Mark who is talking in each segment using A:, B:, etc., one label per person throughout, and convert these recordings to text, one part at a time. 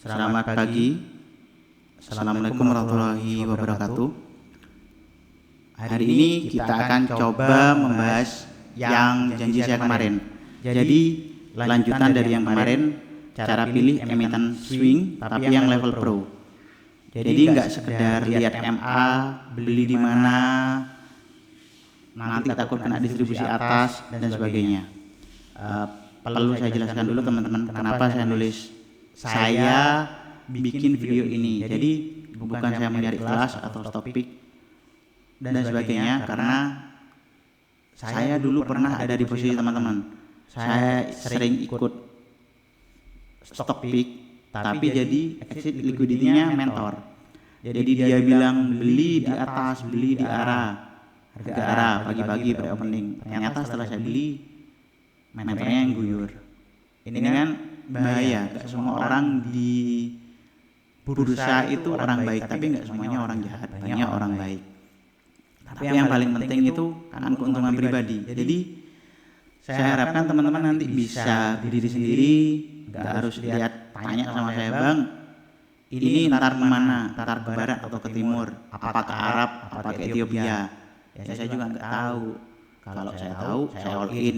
A: Selamat pagi. Assalamualaikum warahmatullahi wabarakatuh. Hari ini kita akan coba membahas yang janji saya kemarin. Jadi lanjutan dari yang kemarin, cara pilih emiten swing tapi yang level pro. Jadi nggak sekedar lihat MA, beli di mana, nanti takut kena distribusi atas dan sebagainya. Perlu saya jelaskan dulu teman-teman kenapa saya nulis saya bikin video ini. Jadi bukan saya mencari kelas atau topik dan sebagainya, karena saya dulu pernah ada di posisi teman-teman. Saya sering ikut stock pick, tapi jadi exit liquidity-nya mentor. Jadi dia bilang beli di atas, beli di arah harga arah pagi-pagi pre-opening. Ternyata setelah saya beli, mentornya yang guyur. Ini kan bahaya. Gak semua orang di bursa itu orang baik, tapi nggak semuanya orang jahat, banyak orang baik. Tapi yang paling penting itu kan keuntungan pribadi. Jadi saya harapkan teman-teman nanti bisa berdiri sendiri, nggak harus lihat tanya sama saya, Bang, ini ntar kemana, ntar ke barat atau ke timur, apa ke Arab, apa ke Ethiopia. Ya saya juga nggak tahu. Kalau saya tahu, saya all in,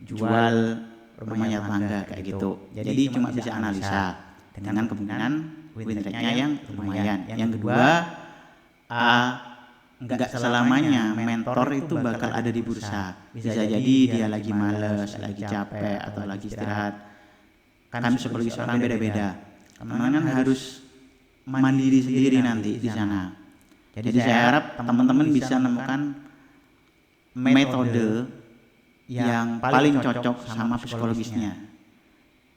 A: jual rumahnya tetangga kayak gitu. Jadi cuma bisa analisa dengan kemungkinan win rate-nya yang lumayan. Yang kedua, nggak selamanya mentor itu bakal ada di bursa. Bisa jadi dia lagi males, lagi capek, atau lagi istirahat. Kan psikologi orang beda-beda. Teman-teman harus mandiri sendiri nanti di sana. Jadi saya harap teman-teman bisa menemukan metode yang paling cocok sama psikologisnya.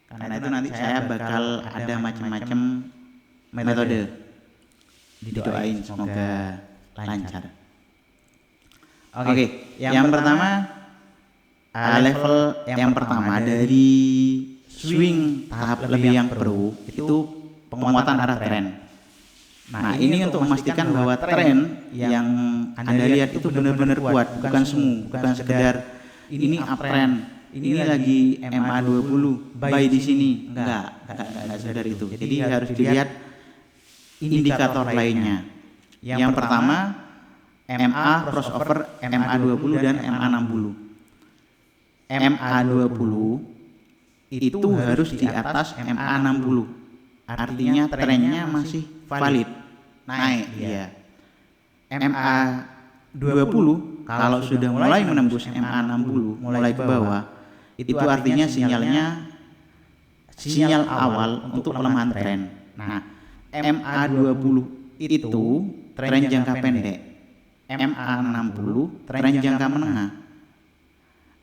A: Karena itu nanti saya bakal ada macam-macam metode. Didoain semoga lancar. Oke, yang pertama level yang pertama dari swing tahap lebih yang pro itu penguatan arah tren. Nah, ini untuk memastikan bahwa tren yang Anda lihat itu benar-benar kuat, bukan semu, bukan sekedar ini uptrend, ini lagi MA20 buy di sini. Enggak sadar itu. Jadi harus dilihat indikator lainnya. Yang pertama MA crossover MA20 dan MA60. MA20 itu harus di atas MA60. Artinya trennya masih valid, naik dia. MA20 kalau sudah mulai menembus MA60, mulai ke bawah, itu artinya sinyal awal untuk pelemahan tren. Nah, MA20 itu tren jangka pendek, MA60 tren jangka menengah,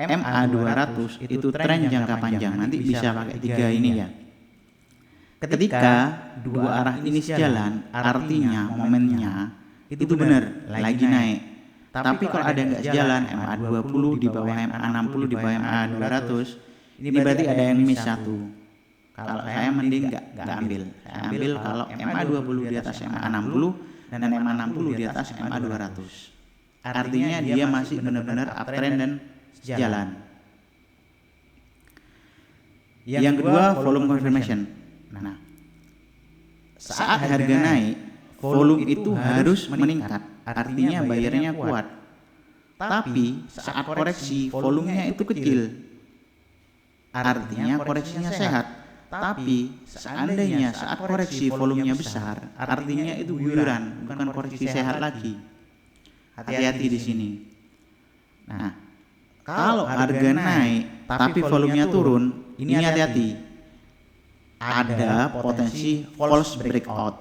A: MA200 itu tren jangka panjang. Nanti bisa pakai tiga ini ya. Ketika dua arah ini sejalan, artinya momennya itu benar lagi naik. Tapi kalau ada nggak sejalan, MA20 di bawah MA60 di bawah MA200, ini berarti ada yang miss satu. Kalau saya mending nggak ambil. Saya ambil kalau MA20 di atas MA60 dan MA60 di atas MA200. Artinya dia masih benar-benar uptrend dan sejalan. Yang kedua, volume confirmation. Nah, saat harga naik, volume itu harus meningkat. Artinya bayarnya kuat. Tapi saat koreksi volumenya itu kecil. Artinya koreksinya sehat. Tapi seandainya saat koreksi volumenya besar, artinya itu guyuran, bukan koreksi sehat lagi. Hati-hati di sini. Nah, kalau harga naik tapi volumenya turun, ini hati-hati. Ada potensi false breakout.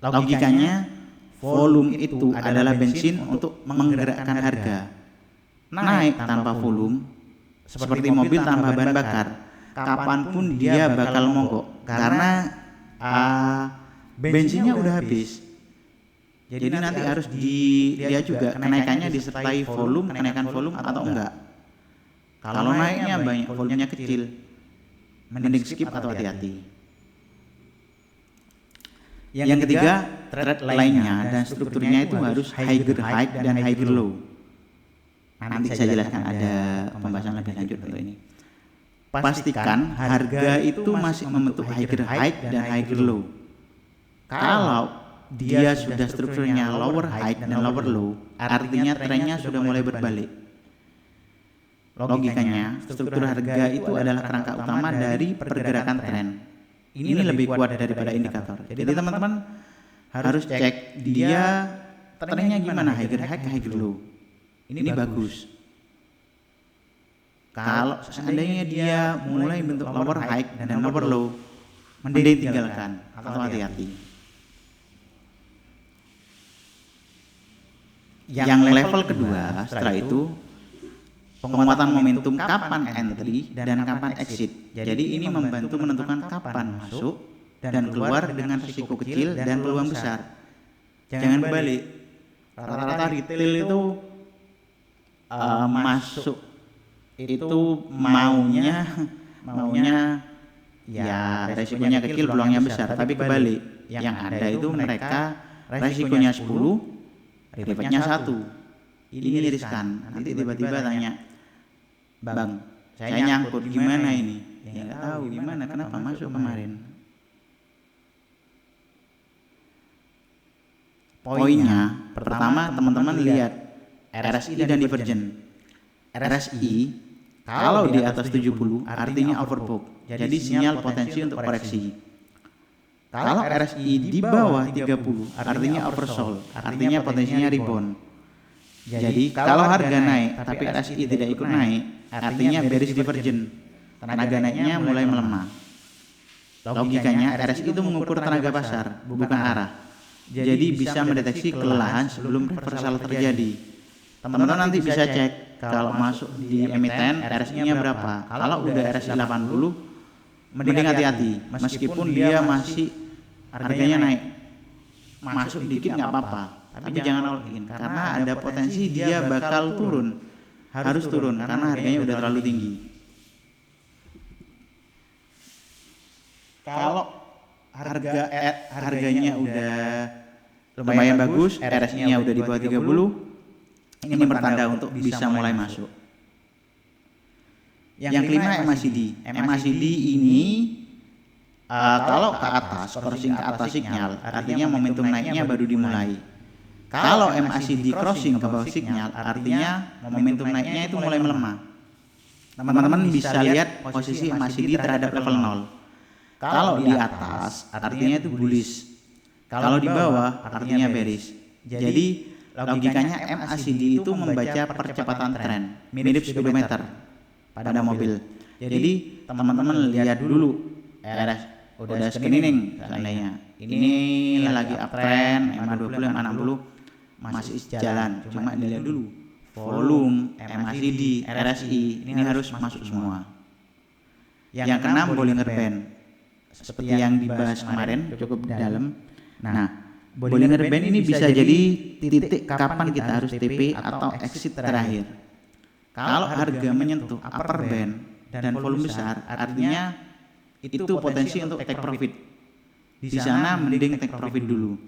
A: Logikanya volume itu adalah bensin untuk menggerakkan harga. Naik tanpa volume seperti mobil tanpa bahan bakar, kapanpun dia bakal mogok karena bensinnya udah habis. Jadi nanti harus dilihat juga kenaikannya disertai volume, kenaikan volume atau enggak. Kalau naiknya banyak, volumenya kecil, mending skip atau hati-hati. Yang ketiga, trade lainnya dan strukturnya itu harus higher high dan higher low. Nanti saya jelaskan, ada pembahasan lebih lanjut untuk ini. pastikan harga itu masih membentuk higher high dan higher low. Kalau dia sudah strukturnya lower high dan lower low, artinya trennya sudah mulai berbalik. Logikanya, struktur harga itu adalah kerangka utama dari pergerakan tren. Ini lebih kuat daripada indikator. Jadi teman-teman harus cek dia trennya gimana, higher high, higher low. Ini bagus. Kalau seandainya dia mulai bentuk lower high dan lower low, mending tinggalkan atau hati-hati. Yang level kedua setelah itu penguatan momentum kapan entry dan kapan exit. Jadi ini membantu menentukan kapan masuk dan keluar dengan risiko kecil dan peluang besar. Jangan balik. Rata-rata retail itu masuk itu maunya ya resikonya kecil peluangnya besar, tapi kebalik. Yang ada itu mereka resikonya 10, rebatnya 1. Ini riskan. Nanti tiba-tiba tanya, "Bang, saya nyangkut gimana ini?" Ya nggak tahu gimana, kenapa masuk kemarin. Poinnya, pertama teman-teman lihat RSI dan divergen. RSI kalau di atas 70 artinya overbought, jadi sinyal potensi untuk koreksi. Kalau RSI di bawah 30 artinya oversold, artinya potensinya rebound. Jadi kalau harga naik tapi RSI tidak ikut naik, artinya bearish divergen, tenaga naiknya mulai melemah. Logikanya RSI itu mengukur tenaga pasar, bukan arah. Jadi bisa mendeteksi kelelahan sebelum reversal terjadi. Teman-teman nanti bisa cek kalau masuk di emiten RSI-nya berapa. Kalau udah RSI 80, mending hati-hati. Meskipun dia masih harganya naik, masuk dikit nggak apa-apa, tapi jangan all in karena ada potensi dia bakal turun. Harus turun karena harganya udah terlalu tinggi. Kalau harganya udah lumayan bagus, RSI-nya udah di bawah 30, ini bertanda untuk bisa mulai masuk. Yang kelima MACD. MACD ini kalau ke atas, crossing ke atas sinyal, artinya momentum naiknya baru dimulai. Kalau MACD crossing ke bawah sinyal, artinya momentum naiknya itu mulai melemah. Teman-teman bisa lihat posisi MACD terhadap level 0. Kalau di atas artinya itu bullish, kalau di bawah artinya bearish. Jadi logikanya MACD itu membaca percepatan tren, mirip speedometer pada mobil. Jadi teman-teman lihat dulu RS udah screening seandainya ini lagi uptrend, MA20, MA60 masih jalan, cuma dilihat dulu volume, MACD, RSI ini harus masuk semua. Yang keenam Bollinger Band. Seperti yang dibahas kemarin cukup dalam. Nah, Bollinger Band ini bisa jadi titik kapan kita harus TP atau exit terakhir. Kalau harga menyentuh upper band dan volume besar, artinya itu potensi untuk take profit. Di sana mending take profit dulu.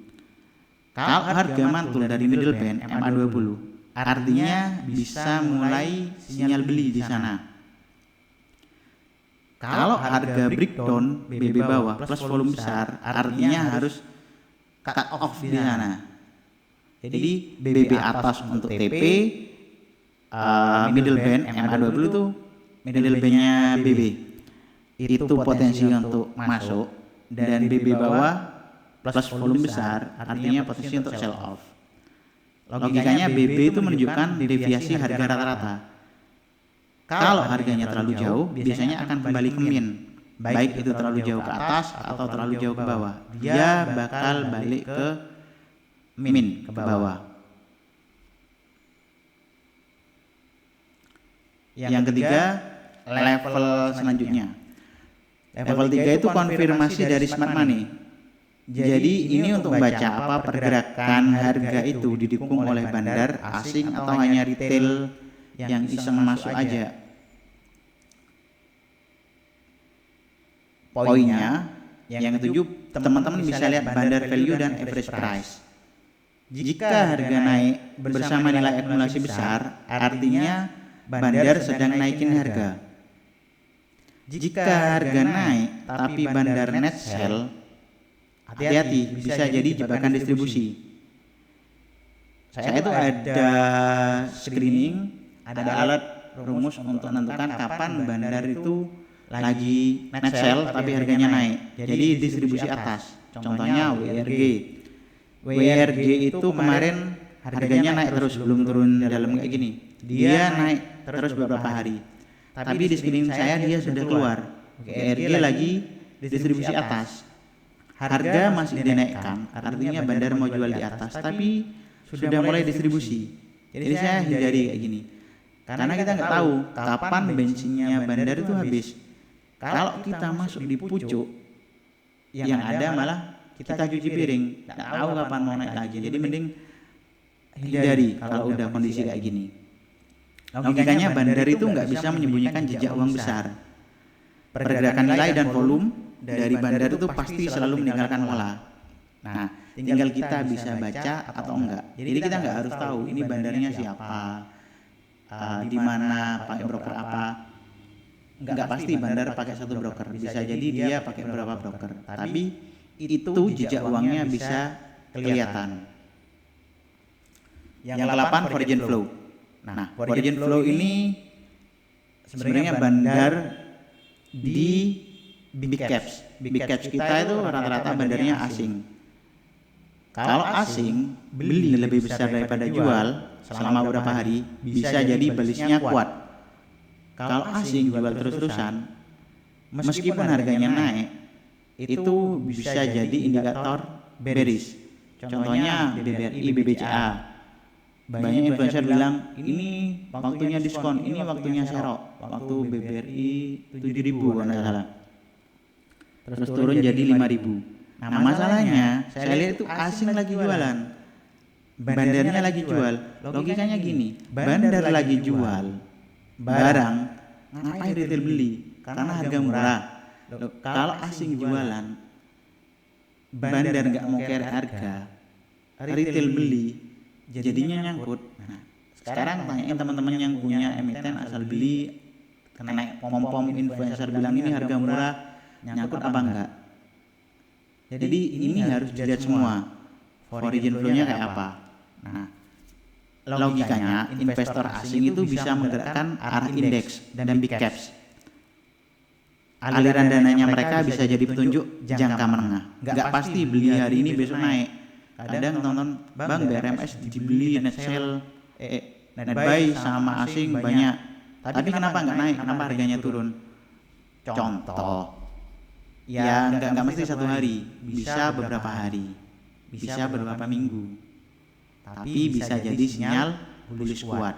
A: Kalau harga mantul dari middle band MA20, artinya bisa mulai sinyal beli di sana. Kalau harga breakdown BB bawah plus volume besar, artinya harus cut off di sana. Jadi BB atas untuk TP, middle band MA20 itu middle bandnya BB itu potensi untuk masuk, dan BB bawah plus volume besar artinya potensi untuk sell off. Logikanya BB itu menunjukkan deviasi harga rata-rata. Kalau harganya terlalu jauh, biasanya akan kembali ke min, baik itu terlalu jauh ke atas atau terlalu jauh ke bawah. Dia bakal balik ke min, ke bawah. Yang ketiga, level selanjutnya. Level 3 itu konfirmasi dari smart money. Jadi ini untuk membaca apa pergerakan harga itu didukung oleh bandar asing atau hanya retail yang iseng masuk aja. Poinnya yang ketujuh, teman-teman bisa lihat bandar value dan average price. Jika harga naik bersama nilai akumulasi besar, artinya bandar sedang naikin harga. Jika harga naik tapi bandar net sell, hati-hati, bisa jadi jebakan distribusi. Saya itu ada screening, ada alat rumus untuk menentukan kapan bandar itu lagi net sell tapi harganya naik. Jadi distribusi atas. Contohnya WRG. WRG itu kemarin harganya naik terus, belum turun dalam kayak gini. Dia naik terus beberapa hari. Tapi di screening saya dia sudah keluar. WRG lagi distribusi atas. Harga masih dinaikkan, artinya bandar mau jual di atas, tapi sudah mulai distribusi. Jadi saya hindari kayak gini. Karena kita nggak tahu kapan bensinnya bandar itu habis. Kalau kita masuk di pucuk, yang ada malah kita cuci piring, nggak tahu kapan mau naik lagi. Jadi mending hindari kalau udah kondisi kayak gini. Logikanya bandar itu nggak bisa menyembunyikan jejak uang besar. Pergerakan nilai dan volume dari bandar itu pasti selalu meninggalkan pola. Nah, tinggal kita bisa baca atau enggak. Jadi kita nggak harus tahu ini bandarnya siapa, di mana, pakai broker apa. Nggak pasti bandar pakai satu broker. Bisa jadi dia pakai beberapa broker. Tapi itu jejak uangnya bisa kelihatan. Yang ke-8 foreign flow. Nah, foreign flow ini sebenarnya bandar di big caps. Big caps kita itu rata-rata bandarnya asing. Kalau asing beli lebih besar daripada jual selama beberapa hari, bisa jadi belisnya kuat. Kalau asing jual terus-terusan, meskipun harganya naik, itu bisa jadi indikator bearish. Contohnya BBRI, BBCA. Banyak influencer bilang ini waktunya diskon, ini waktunya serok. Waktu BBRI 7.000 kalau nggak salah. Terus turun jadi 5.000. Nah masalahnya saya lihat itu asing lagi jualan, bandarnya lagi jual. Logikanya gini, bandar lagi jual barang, ngapain retail beli? Karena harga murah. Kalau asing jualan, bandar nggak mau care harga, retail beli, jadinya nyangkut. Nah, sekarang tanyain teman-teman yang punya emiten asal beli, kena pom-pom influencer bilang ini harga murah, nyangkut apa enggak? Jadi ini harus dilihat semua, foreign flow-nya kayak apa. Nah, logikanya investor asing itu bisa menggerakkan arah indeks dan big caps. Aliran dananya mereka bisa jadi petunjuk jangka menengah. Nggak pasti beli hari ini besok naik. Kadang nonton bang BRMS dibeli net sell, net buy sama asing banyak. Tapi kenapa nggak naik? Kenapa harganya turun? Contoh. Ya nggak mesti satu hari, bisa beberapa hari, bisa beberapa minggu, tapi bisa jadi sinyal bullish kuat.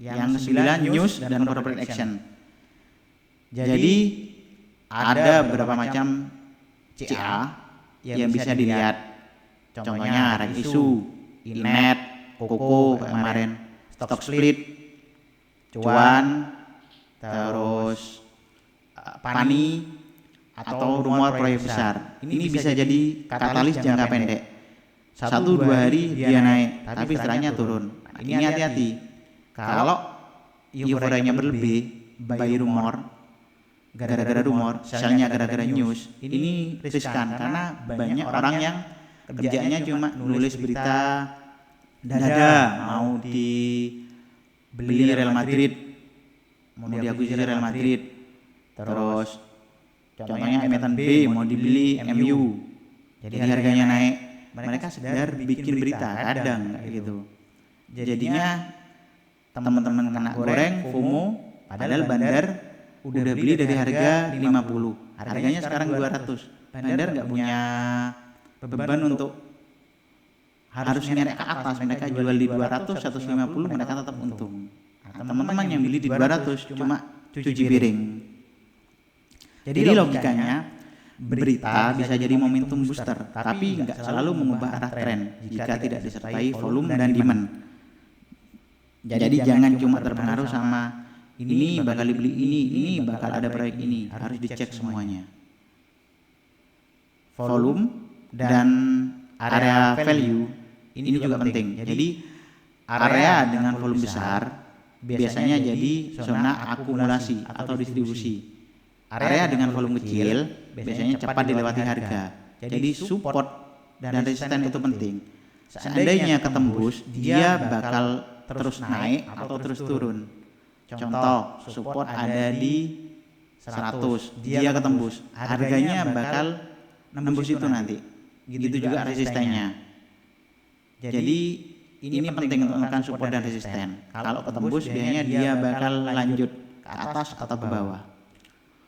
A: Yang ke-9 news dan corporate action. Jadi ada beberapa macam CA yang bisa dilihat. Contohnya reg isu, Inet, Koko kemarin, stock split, cuan, terus pani atau rumor proyek besar. Ini bisa jadi katalis jangka pendek. 1-2 hari dia naik, tapi setelahnya turun. Nah, ini hati-hati. Kalau euforianya berlebih, buy rumor, gara-gara rumor, selnya gara-gara news, ini riskan karena banyak orang yang kerjanya cuma nulis berita dada mau dibeli Real Madrid, mau diakuisisi Real Madrid, terus contohnya emiten B mau dibeli MU, jadi harganya naik, mereka sekedar bikin berita kadang kayak gitu. Jadinya teman-teman kena goreng FOMO, padahal bandar udah beli dari harga 50, harganya sekarang 200. Bandar nggak punya beban untuk harus nyerek ke atas, mereka jual di 200, 150, mereka tetap untung. Nah, teman-teman yang beli di 200 cuma cuci piring. Jadi logikanya berita bisa jadi momentum booster, tapi nggak selalu mengubah arah tren jika tidak disertai volume dan demand. Jadi jangan cuma terpengaruh sama ini bakal dibeli ini bakal ada proyek ini, harus dicek semuanya. Volume dan area value ini juga penting. Jadi area dengan volume besar biasanya jadi zona akumulasi atau distribusi. Area dengan volume kecil biasanya cepat dilewati harga. Jadi support dan resisten itu penting. Seandainya ketembus, dia bakal terus naik atau terus turun. Contoh, support ada di 100, dia ketembus, harganya bakal nembus itu nanti. Gitu juga resistennya. Jadi ini penting untuk menekan support dan resisten. Kalau ketembus biasanya dia bakal lanjut ke atas atau ke bawah.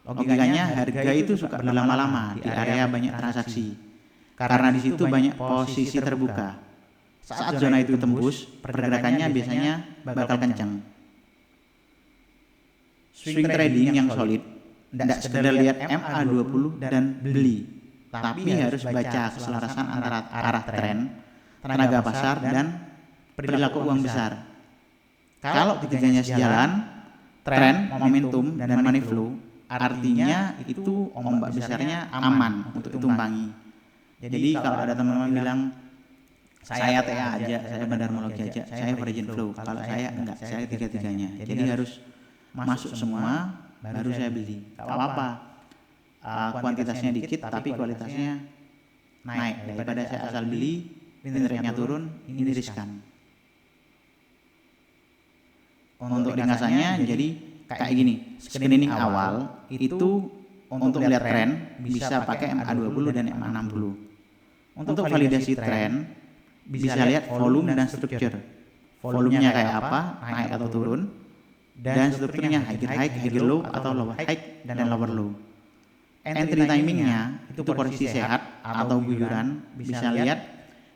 A: Logikanya harga itu suka berlama-lama di area banyak transaksi. Karena di situ banyak posisi terbuka. Saat zona itu tembus, pergerakannya biasanya bakal kencang. Swing trading yang solid, tidak sekedar lihat MA20 dan beli, tapi harus baca keselarasan antara arah tren, tenaga pasar, dan perilaku uang besar. Kalau ketiganya sejalan, tren, momentum, dan money flow, artinya itu ombak besarnya aman untuk ditumpangi. Jadi kalau ada teman-teman bilang, saya TA aja, saya bandarmologi aja, saya virgin flow, kalau saya enggak, saya tiga-tiganya. Jadi harus masuk semua, baru saya beli. Gak apa-apa, kuantitasnya dikit tapi kualitasnya naik. Daripada saya asal beli, rate-nya turun, ini riskan. Untuk ringkasannya jadi kayak gini, screening awal itu untuk melihat tren bisa pakai MA20 dan MA60. Untuk validasi tren bisa lihat volume dan struktur. Volumenya kayak apa, naik atau turun, dan strukturnya higher low atau lower high dan lower low. Entry timingnya itu posisi sehat atau guyuran, bisa lihat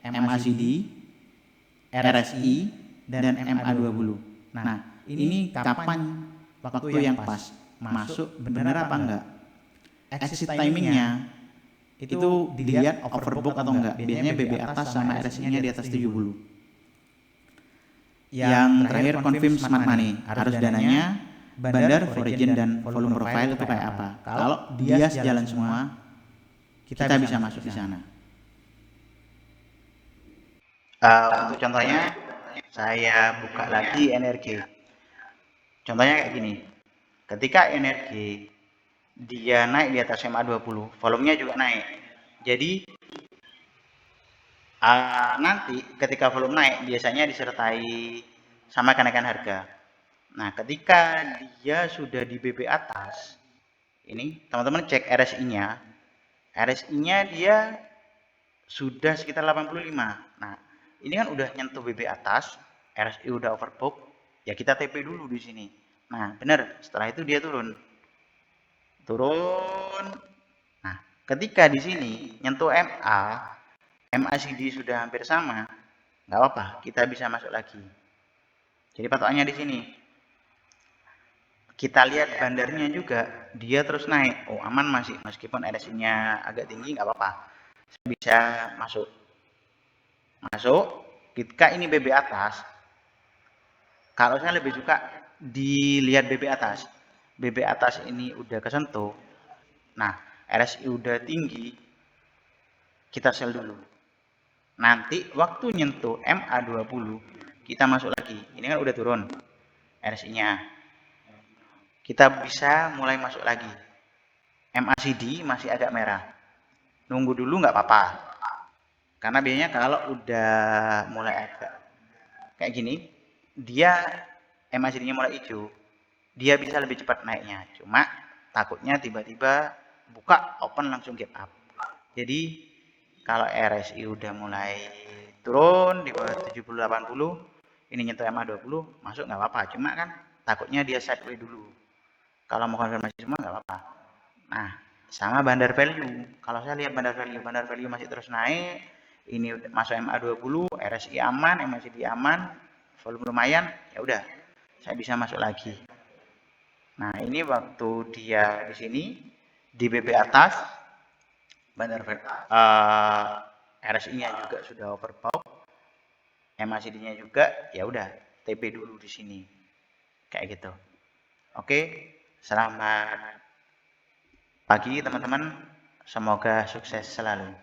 A: MACD, RSI, dan MA20. Nah, ini kapan waktu yang pas masuk, benar apa enggak? Exit timingnya itu dilihat overbook atau enggak. Biasanya BB atas sama RSI-nya di atas 70. Yang terakhir confirm smart money, arus dananya, bandar, foreign, dan volume profile itu kayak apa. Kalau dia sejalan semua, kita bisa masuk di sana. Untuk contohnya, saya buka lagi energi. Contohnya kayak gini, ketika energi dia naik di atas MA20, volumenya juga naik. Jadi nanti ketika volume naik biasanya disertai sama kenaikan harga. Nah, ketika dia sudah di BB atas, ini teman-teman cek RSI-nya. RSI-nya dia sudah sekitar 85. Nah, ini kan udah nyentuh BB atas, RSI udah overbook, ya kita TP dulu di sini. Nah, benar, setelah itu dia turun. Nah, ketika di sini nyentuh MACD sudah hampir sama, nggak apa-apa, kita bisa masuk lagi. Jadi patokannya di sini. Kita lihat bandarnya juga, dia terus naik. Oh, aman masih, meskipun RSI-nya agak tinggi, nggak apa-apa. Saya bisa masuk. Ketika ini BB atas, kalau saya lebih suka dilihat BB atas. BB atas ini udah kesentuh. Nah, RSI udah tinggi, kita sell dulu. Nanti waktu nyentuh MA20, kita masuk lagi. Ini kan udah turun RSI-nya. Kita bisa mulai masuk lagi. MACD masih agak merah. Nunggu dulu nggak apa-apa. Karena biasanya kalau udah mulai agak kayak gini, dia MACD-nya mulai hijau, dia bisa lebih cepat naiknya. Cuma takutnya tiba-tiba buka open langsung gap up. Jadi kalau RSI udah mulai turun di bawah 70-80, ini nyentuh MA20, masuk nggak apa-apa. Cuma kan takutnya dia sideways dulu. Kalau mau konfirmasi semua nggak apa-apa. Nah, sama bandar value. Kalau saya lihat bandar value masih terus naik. Ini masuk MA20, RSI aman, MACD aman, volume lumayan, ya udah, saya bisa masuk lagi. Nah, ini waktu dia di sini di BB atas, bandar RSI-nya juga sudah overbought, MACD-nya juga, ya udah, TP dulu di sini, kayak gitu. Oke, selamat pagi teman-teman, semoga sukses selalu.